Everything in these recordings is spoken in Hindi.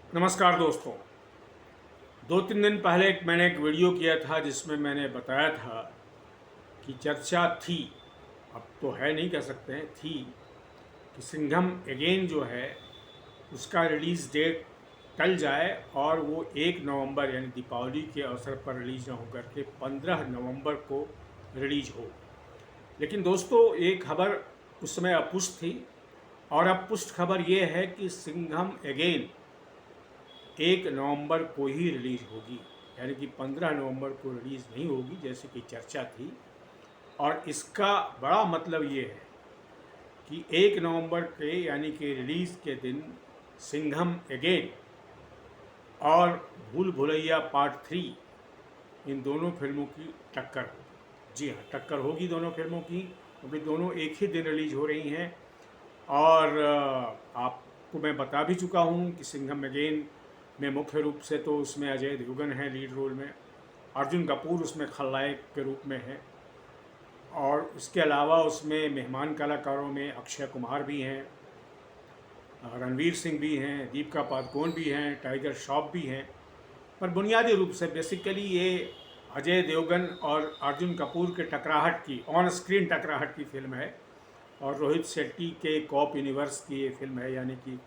नमस्कार दोस्तों। 2-3 दिन पहले मैंने एक वीडियो किया था जिसमें मैंने बताया था कि चर्चा थी, अब तो है नहीं कह सकते हैं, थी कि सिंघम अगेन जो है उसका रिलीज़ डेट टल जाए और वो 1 नवंबर यानी दीपावली के अवसर पर रिलीज़ ना होकर के 15 नवंबर को रिलीज हो। लेकिन दोस्तों एक खबर उस समय अपुष्ट थी और अब पुष्ट खबर ये है कि सिंघम अगेन 1 नवंबर को ही रिलीज होगी, यानी कि 15 नवंबर को रिलीज़ नहीं होगी जैसे कि चर्चा थी। और इसका बड़ा मतलब ये है कि 1 नवंबर के यानी कि रिलीज़ के दिन सिंघम अगेन और भूल भुलैया पार्ट 3 इन दोनों फिल्मों की टक्कर होगी। जी हाँ, टक्कर होगी दोनों फिल्मों की, क्योंकि दोनों एक ही दिन रिलीज हो रही हैं। और आपको मैं बता भी चुका हूँ कि सिंघम अगेन में मुख्य रूप से तो उसमें अजय देवगन है लीड रोल में, अर्जुन कपूर उसमें खलनायक के रूप में है, और उसके अलावा उसमें मेहमान कलाकारों में अक्षय कुमार भी हैं, रणवीर सिंह भी हैं, दीपिका पादुकोण भी हैं, टाइगर श्रॉफ भी हैं। पर बुनियादी रूप से बेसिकली ये अजय देवगन और अर्जुन कपूर के टकराहट की, ऑन स्क्रीन टकराहट की फिल्म है। और रोहित शेट्टी के कॉप यूनिवर्स की ये फिल्म है, यानी कि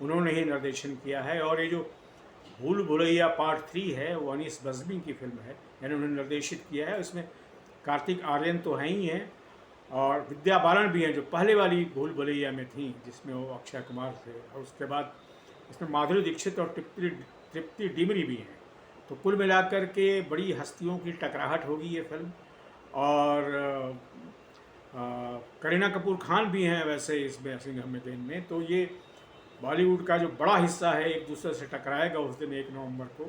उन्होंने ही निर्देशन किया है। और ये जो भूल भुलैया पार्ट 3 है वो अनीस बज़मी की फिल्म है, यानी उन्होंने निर्देशित किया है। उसमें कार्तिक आर्यन तो हैं ही हैं और विद्या बालन भी हैं जो पहले वाली भूल भुलैया में थी जिसमें वो अक्षय कुमार थे, और उसके बाद इसमें माधुरी दीक्षित और तृप्ति डिमरी भी हैं। तो कुल मिलाकर के बड़ी हस्तियों की टकराहट होगी ये फिल्म। और करीना कपूर खान भी हैं वैसे इसमें सिंघम अगेन में। तो ये बॉलीवुड का जो बड़ा हिस्सा है एक दूसरे से टकराएगा उस दिन 1 नवंबर को।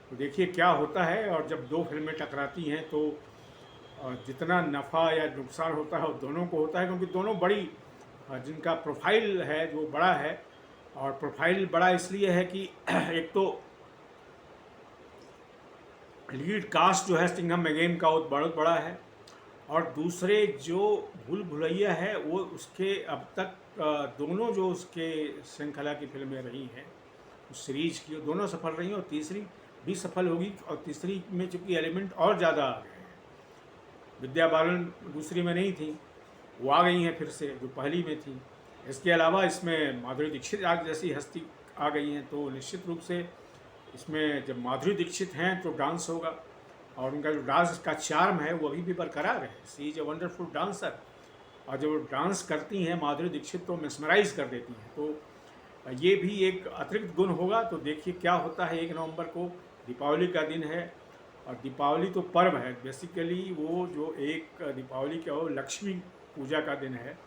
तो देखिए क्या होता है। और जब दो फिल्में टकराती हैं तो जितना नफ़ा या नुकसान होता है वो दोनों को होता है, क्योंकि दोनों बड़ी जिनका प्रोफाइल है जो बड़ा है। और प्रोफाइल बड़ा इसलिए है कि एक तो लीड कास्ट जो है सिंघम अगेन का वो बहुत बड़ा है, और दूसरे जो भूल भुलैया है वो उसके अब तक दोनों जो उसके श्रृंखला की फिल्में रही हैं उस सीरीज की, वो दोनों सफल रही हैं और तीसरी भी सफल होगी। और तीसरी में चूँकि एलिमेंट और ज़्यादा आ गए हैं, विद्या बालन दूसरी में नहीं थी, वो आ गई हैं फिर से जो पहली में थी। इसके अलावा इसमें माधुरी दीक्षित आग जैसी हस्ती आ गई हैं, तो निश्चित रूप से इसमें जब माधुरी दीक्षित हैं तो डांस होगा, और उनका जो डांस का चार्म है वो अभी भी बरकरार है। सी इज ए वंडरफुल डांसर, और जब वो डांस करती हैं माधुरी दीक्षित तो मेस्मराइज कर देती हैं। तो ये भी एक अतिरिक्त गुण होगा। तो देखिए क्या होता है। 1 नवंबर को दीपावली का दिन है, और दीपावली तो पर्व है बेसिकली, वो जो एक दीपावली का वो लक्ष्मी पूजा का दिन है।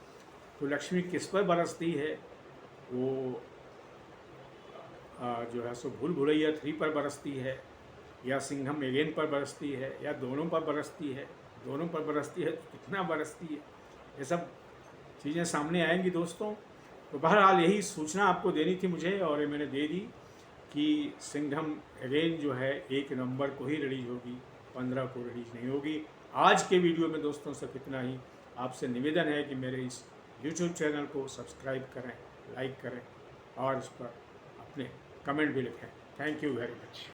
तो लक्ष्मी किस पर बरसती है, वो जो है सो भूल भुलैया 3 पर बरसती है, या सिंघम अगेन पर बरसती है, या दोनों पर बरसती है। दोनों पर बरसती है तो कितना बरसती है, ये सब चीज़ें सामने आएंगी दोस्तों। तो बहरहाल यही सूचना आपको देनी थी मुझे, और ये मैंने दे दी कि सिंघम अगेन जो है 1 नवंबर को ही रिलीज होगी, 15 को रिलीज नहीं होगी। आज के वीडियो में दोस्तों सिर्फ इतना ही। आपसे निवेदन है कि मेरे इस यूट्यूब चैनल को सब्सक्राइब करें, लाइक करें, और इस पर अपने कमेंट भी लिखें। Thank you very much.